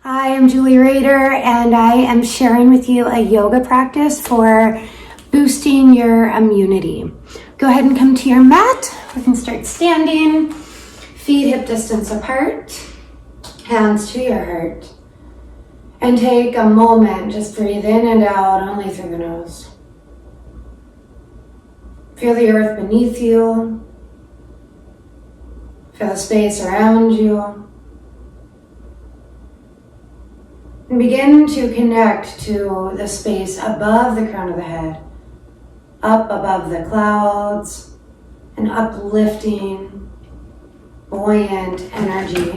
Hi, I'm Julie Rader, and I am sharing with you a yoga practice for boosting your immunity. Go ahead and come to your mat. We can start standing, feet hip distance apart, hands to your heart. And take a moment, just breathe in and out, only through the nose. Feel the earth beneath you. Feel the space around you. And begin to connect to the space above the crown of the head, up above the clouds, an uplifting, buoyant energy.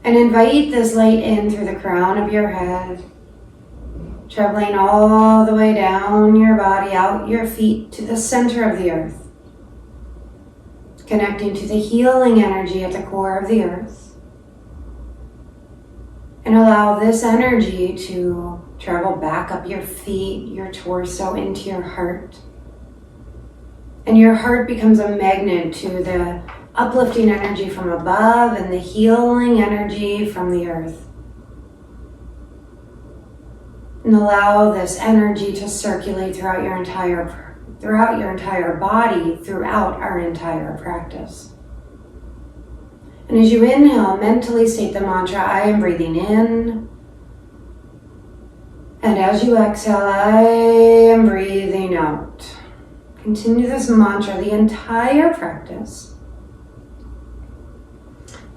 And invite this light in through the crown of your head, traveling all the way down your body, out your feet to the center of the earth, connecting to the healing energy at the core of the earth. And allow this energy to travel back up your feet, your torso, into your heart. And your heart becomes a magnet to the uplifting energy from above and the healing energy from the earth. And allow this energy to circulate throughout your entire body, throughout our entire practice. And as you inhale, mentally state the mantra, I am breathing in. And as you exhale, I am breathing out. Continue this mantra the entire practice.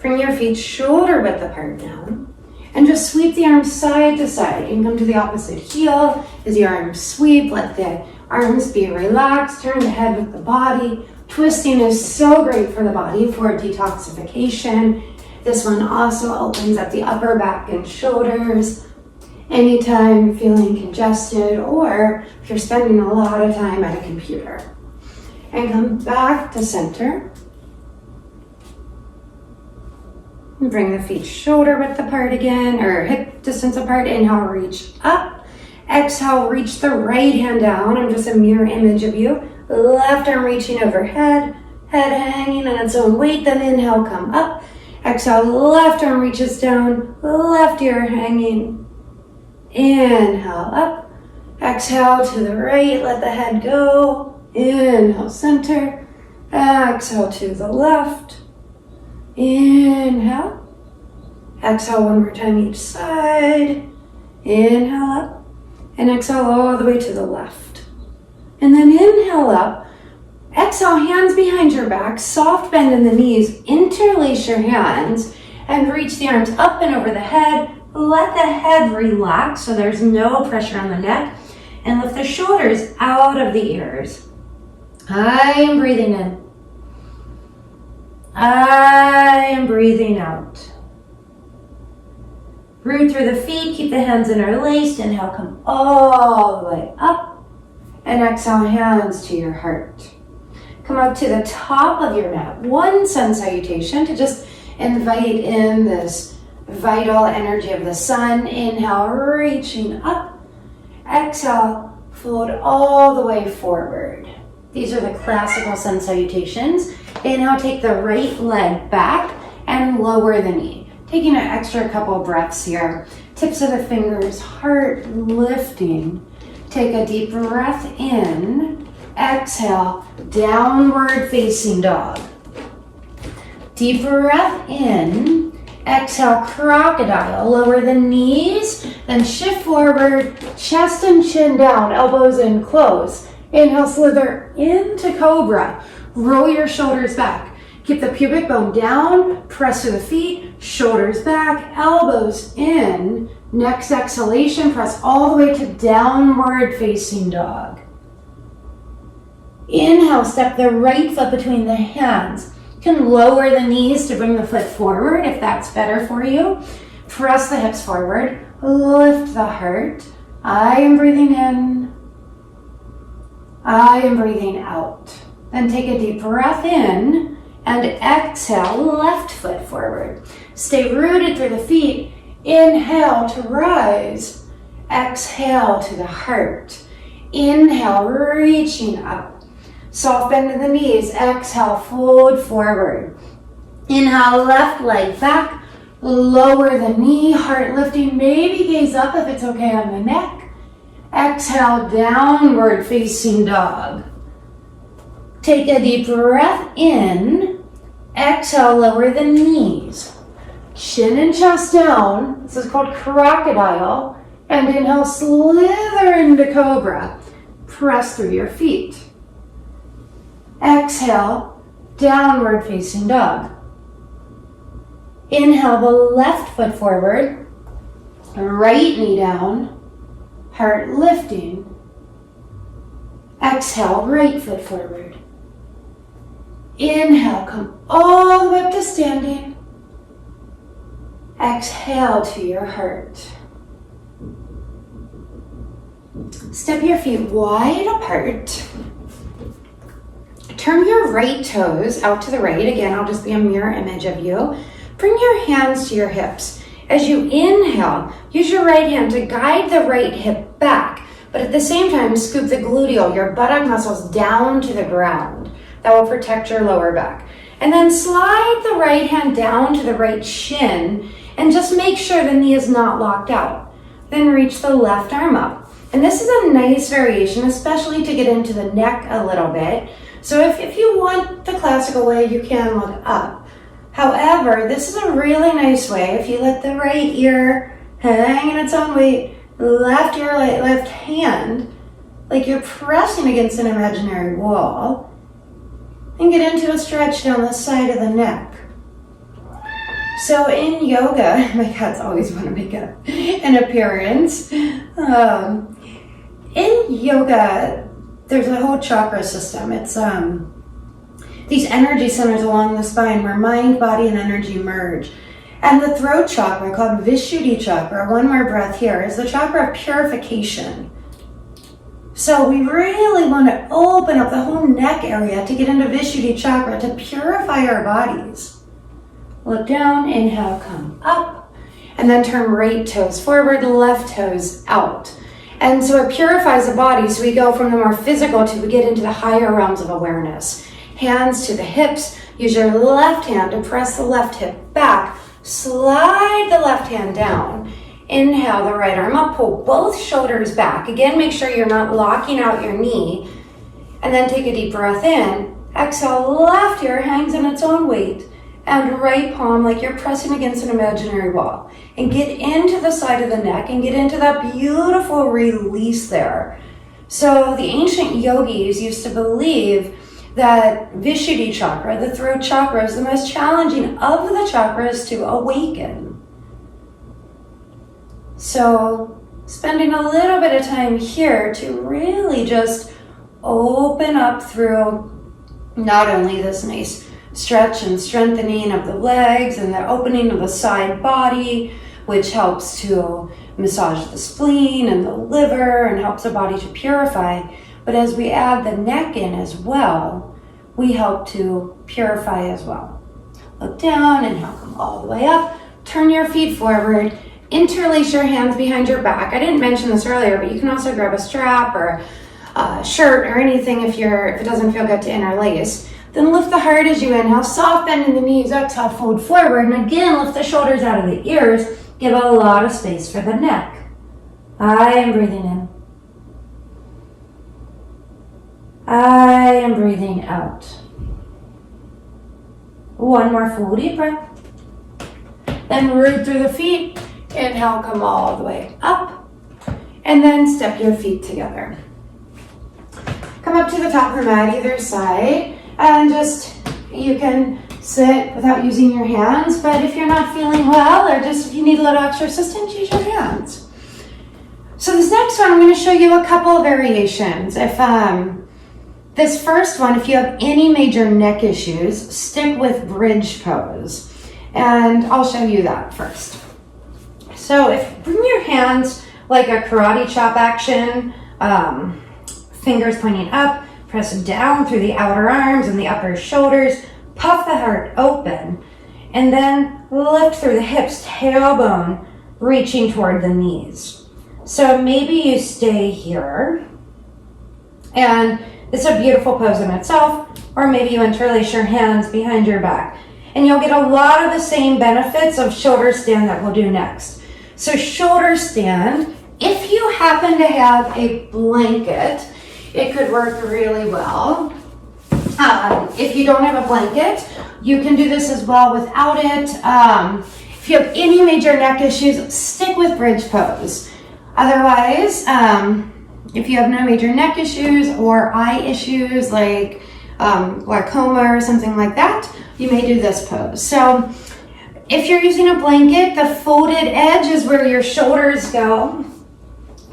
Bring your feet shoulder width apart now. And just sweep the arms side to side. You can come to the opposite heel. As your arms sweep, let the arms be relaxed. Turn the head with the body. Twisting is so great for the body for detoxification. This one also opens up the upper back and shoulders. Anytime you're feeling congested or if you're spending a lot of time at a computer. And come back to center. And bring the feet shoulder width apart again, or hip distance apart. Inhale, reach up. Exhale, reach the right hand down. I'm just a mirror image of you. Left arm reaching overhead, head hanging on its own weight. Then inhale, come up. Exhale, left arm reaches down, left ear hanging. Inhale, up. Exhale to the right, let the head go. Inhale, center. Exhale to the left. Inhale. Exhale one more time each side. Inhale up. And exhale all the way to the left. And then inhale up. Exhale, hands behind your back. Soft bend in the knees. Interlace your hands. And reach the arms up and over the head. Let the head relax so there's no pressure on the neck. And lift the shoulders out of the ears. I am breathing in. I am breathing out. Root through the feet, keep the hands interlaced. Inhale, come all the way up. And exhale, hands to your heart. Come up to the top of your mat. One sun salutation to just invite in this vital energy of the sun. Inhale, reaching up. Exhale, fold all the way forward. These are the classical sun salutations. Inhale, take the right leg back and lower the knee. Taking an extra couple breaths here. Tips of the fingers, heart lifting. Take a deep breath in. Exhale, downward facing dog. Deep breath in. Exhale, crocodile. Lower the knees, then shift forward, chest and chin down, elbows in close. Inhale, slither into cobra. Roll your shoulders back. Keep the pubic bone down, press to the feet, shoulders back, elbows in. Next exhalation, press all the way to downward facing dog. Inhale, step the right foot between the hands. You can lower the knees to bring the foot forward if that's better for you. Press the hips forward, lift the heart. I am breathing in. I am breathing out. Then take a deep breath in and exhale, left foot forward. Stay rooted through the feet. Inhale to rise. Exhale to the heart. Inhale, reaching up. Soft bend in the knees. Exhale, fold forward. Inhale, left leg back. Lower the knee, heart lifting. Maybe gaze up if it's okay on the neck. Exhale, downward facing dog. Take a deep breath in. Exhale, lower the knees. Chin and chest down. This is called crocodile. And inhale, slither into cobra. Press through your feet. Exhale, downward facing dog. Inhale the left foot forward. Right knee down. Heart lifting. Exhale, right foot forward. Inhale, come all the way up to standing. Exhale to your heart. Step your feet wide apart. Turn your right toes out to the right. Again, I'll just be a mirror image of you. Bring your hands to your hips. As you inhale, use your right hand to guide the right hip back, but at the same time, scoop the gluteal, your buttock muscles, down to the ground. That will protect your lower back. And then slide the right hand down to the right shin and just make sure the knee is not locked out. Then reach the left arm up. And this is a nice variation, especially to get into the neck a little bit. So if you want the classical way, you can look up. However, this is a really nice way if you let the right ear hang in its own weight, left ear, left hand, like you're pressing against an imaginary wall, and get into a stretch down the side of the neck. So in yoga, my cats always want to make an appearance. In yoga, there's a whole chakra system. It's these energy centers along the spine where mind, body, and energy merge. And the throat chakra, called Vishuddhi chakra, one more breath here, is the chakra of purification. So we really want to open up the whole neck area to get into Vishuddhi chakra to purify our bodies. Look down, inhale, come up, and then turn right toes forward, left toes out. And so it purifies the body, so we go from the more physical to we get into the higher realms of awareness. Hands to the hips, use your left hand to press the left hip back, slide the left hand down. Inhale the right arm up, pull both shoulders back. Again, make sure you're not locking out your knee. And then take a deep breath in. Exhale, left ear hangs in its own weight. And right palm like you're pressing against an imaginary wall. And get into the side of the neck and get into that beautiful release there. So the ancient yogis used to believe that Vishuddhi chakra, the throat chakra, is the most challenging of the chakras to awaken. So spending a little bit of time here to really just open up through not only this nice stretch and strengthening of the legs and the opening of the side body, which helps to massage the spleen and the liver and helps the body to purify. But as we add the neck in as well, we help to purify as well. Look down, inhale, come all the way up. Turn your feet forward. Interlace your hands behind your back. I didn't mention this earlier, but you can also grab a strap or a shirt or anything if it doesn't feel good to interlace. Then lift the heart as you inhale, soft bend in the knees, exhale, fold forward, and again lift the shoulders out of the ears. Give a lot of space for the neck. I am breathing in. I am breathing out. One more full deep breath. Then root through the feet. Inhale, come all the way up. And then step your feet together. Come up to the top of the mat either side. And you can sit without using your hands. But if you're not feeling well or just if you need a little extra assistance, use your hands. So this next one, I'm going to show you a couple of variations. This first one, if you have any major neck issues, stick with bridge pose. And I'll show you that first. So bring your hands like a karate chop action, fingers pointing up, press down through the outer arms and the upper shoulders, puff the heart open, and then lift through the hips, tailbone reaching toward the knees. So maybe you stay here, and it's a beautiful pose in itself, or maybe you interlace your hands behind your back. and you'll get a lot of the same benefits of shoulder stand that we'll do next. So shoulder stand, if you happen to have a blanket, it could work really well. If you don't have a blanket, you can do this as well without it. If you have any major neck issues, stick with bridge pose. Otherwise, if you have no major neck issues or eye issues like glaucoma or something like that, you may do this pose. So if you're using a blanket, the folded edge is where your shoulders go.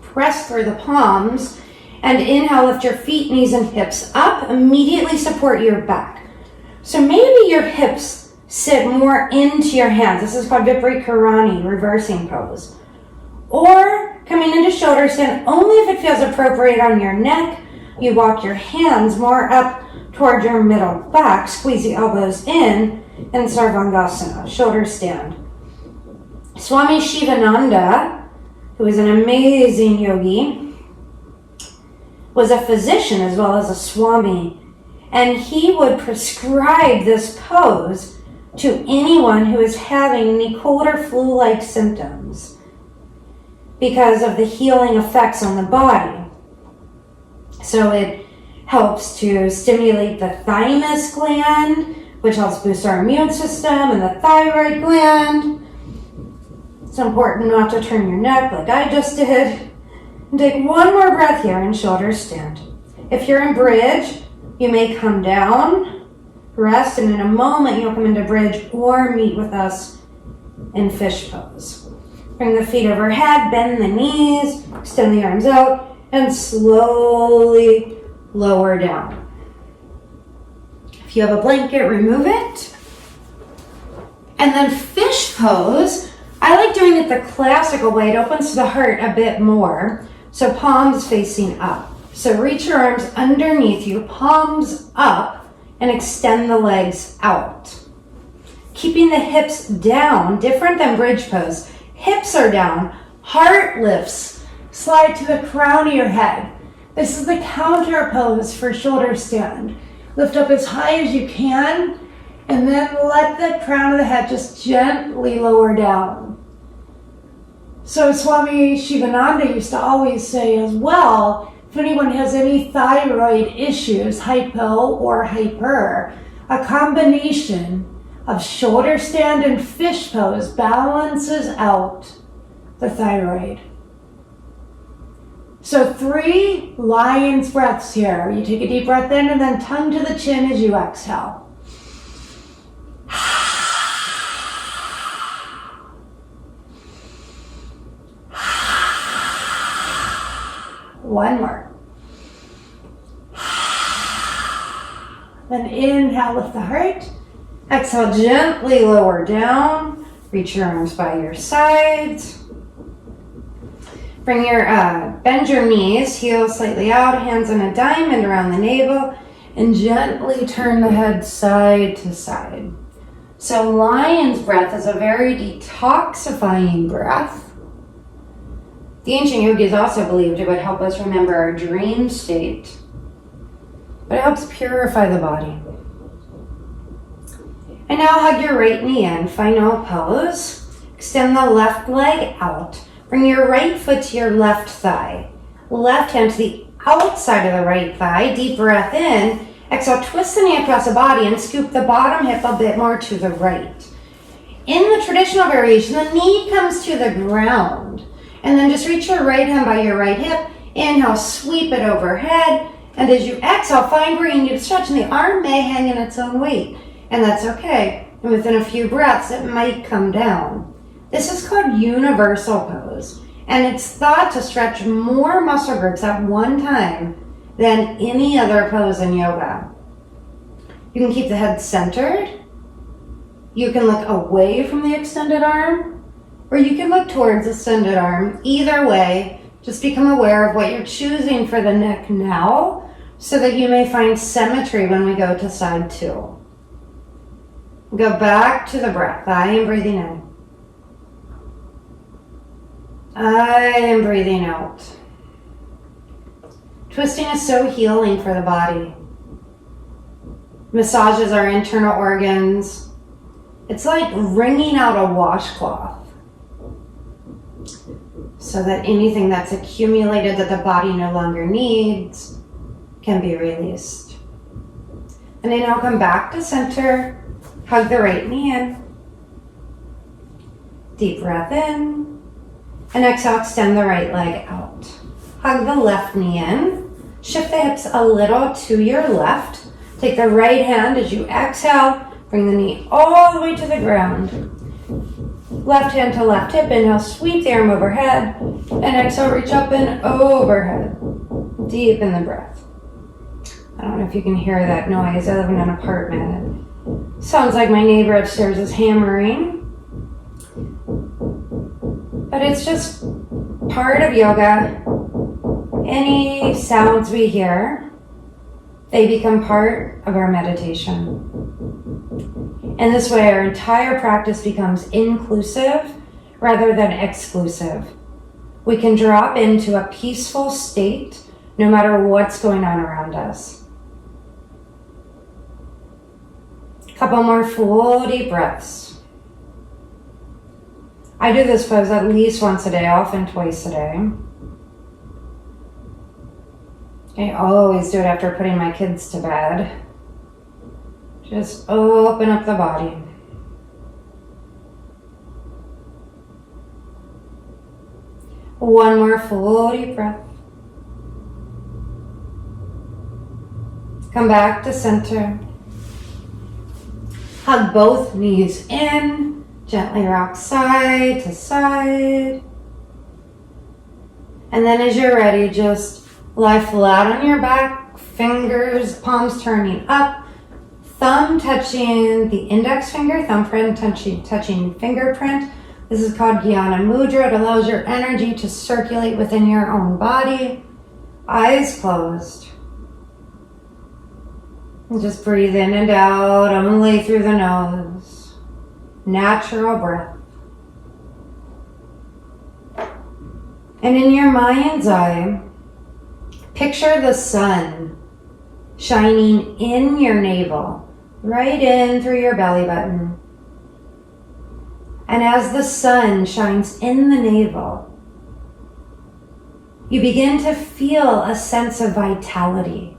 Press through the palms and inhale, lift your feet, knees, and hips up. Immediately support your back. So maybe your hips sit more into your hands. This is called Viparita, reversing pose. Or coming into shoulder stand only if it feels appropriate on your neck. You walk your hands more up toward your middle back, squeeze the elbows in, and Sarvangasana, shoulder stand. Swami Shivananda, who is an amazing yogi, was a physician as well as a Swami, and he would prescribe this pose to anyone who is having any cold or flu-like symptoms because of the healing effects on the body. So it helps to stimulate the thymus gland, which helps boost our immune system, and the thyroid gland. It's important not to turn your neck like I just did. And take one more breath here in shoulder stand. If you're in bridge, you may come down, rest, and in a moment you'll come into bridge or meet with us in fish pose. Bring the feet overhead, bend the knees, extend the arms out, and slowly lower down. If you have a blanket, remove it. And then fish pose, I like doing it the classical way. It opens the heart a bit more. So palms facing up. So reach your arms underneath you, palms up, and extend the legs out. Keeping the hips down, different than bridge pose. Hips are down, heart lifts, slide to the crown of your head. This is the counter pose for shoulder stand. Lift up as high as you can, and then let the crown of the head just gently lower down. So Swami Shivananda used to always say as well, if anyone has any thyroid issues, hypo or hyper, a combination of shoulder stand and fish pose balances out the thyroid. So 3 lion's breaths here. You take a deep breath in and then tongue to the chin as you exhale. One more. Then inhale, lift the heart. Exhale, gently lower down. Reach your arms by your sides. Bend your knees, heels slightly out, hands in a diamond around the navel, and gently turn the head side to side. So lion's breath is a very detoxifying breath. The ancient yogis also believed it would help us remember our dream state, but it helps purify the body. And now hug your right knee in, final pose. Extend the left leg out. Bring your right foot to your left thigh. Left hand to the outside of the right thigh. Deep breath in. Exhale, twist the knee across the body and scoop the bottom hip a bit more to the right. In the traditional variation, the knee comes to the ground. And then just reach your right hand by your right hip. Inhale, sweep it overhead. And as you exhale, find where you need to stretch. And the arm may hang in its own weight. And that's okay. And within a few breaths, it might come down. This is called universal pose. And it's thought to stretch more muscle groups at one time than any other pose in yoga. You can keep the head centered. You can look away from the extended arm. Or you can look towards the extended arm. Either way, just become aware of what you're choosing for the neck now so that you may find symmetry when we go to side 2. Go back to the breath. I am breathing in. I am breathing out. Twisting is so healing for the body. Massages our internal organs. It's like wringing out a washcloth so that anything that's accumulated that the body no longer needs can be released. And then now come back to center, hug the right knee in. Deep breath in, and exhale, extend the right leg out. Hug the left knee in, shift the hips a little to your left. Take the right hand as you exhale, bring the knee all the way to the ground. Left hand to left hip, inhale, sweep the arm overhead, and exhale, reach up and overhead. Deepen the breath. I don't know if you can hear that noise. I live in an apartment. It sounds like my neighbor upstairs is hammering. But it's just part of yoga. Any sounds we hear, they become part of our meditation. And this way our entire practice becomes inclusive rather than exclusive. We can drop into a peaceful state no matter what's going on around us. Couple more full deep breaths. I do this pose at least once a day, often twice a day. I always do it after putting my kids to bed. Just open up the body. One more full deep breath. Come back to center. Hug both knees in. Gently rock side to side. And then as you're ready, just lie flat on your back, fingers, palms turning up, thumb touching the index finger, thumbprint touching fingerprint. This is called Jnana Mudra. It allows your energy to circulate within your own body. Eyes closed. And just breathe in and out, only through the nose. Natural breath. And in your mind's eye, picture the sun shining in your navel, right in through your belly button. And as the sun shines in the navel, you begin to feel a sense of vitality.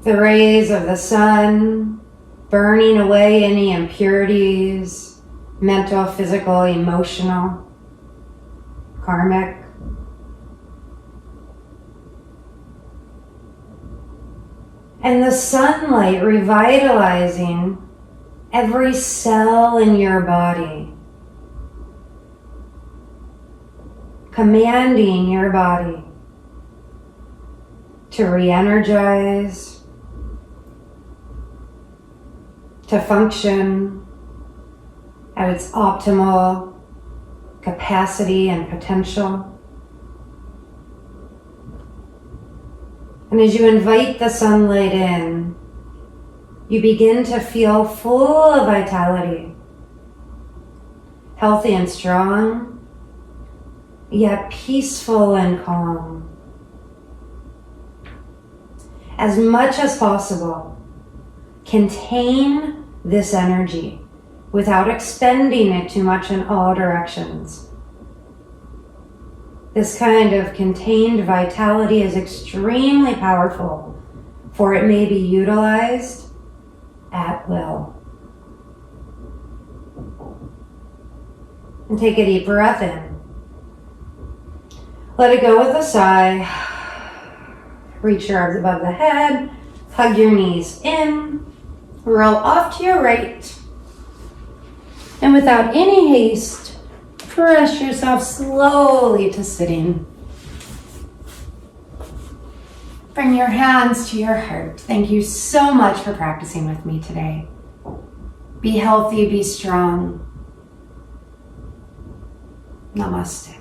The rays of the sun burning away any impurities, mental, physical, emotional, karmic. And the sunlight revitalizing every cell in your body, commanding your body to re-energize, to function at its optimal capacity and potential. And as you invite the sunlight in, you begin to feel full of vitality, healthy and strong, yet peaceful and calm. As much as possible, contain this energy without expending it too much in all directions. This kind of contained vitality is extremely powerful, for it may be utilized at will. And take a deep breath in. Let it go with a sigh. Reach your arms above the head. Hug your knees in. Roll off to your right. And without any haste, press yourself slowly to sitting. Bring your hands to your heart. Thank you so much for practicing with me today. Be healthy, be strong. Namaste.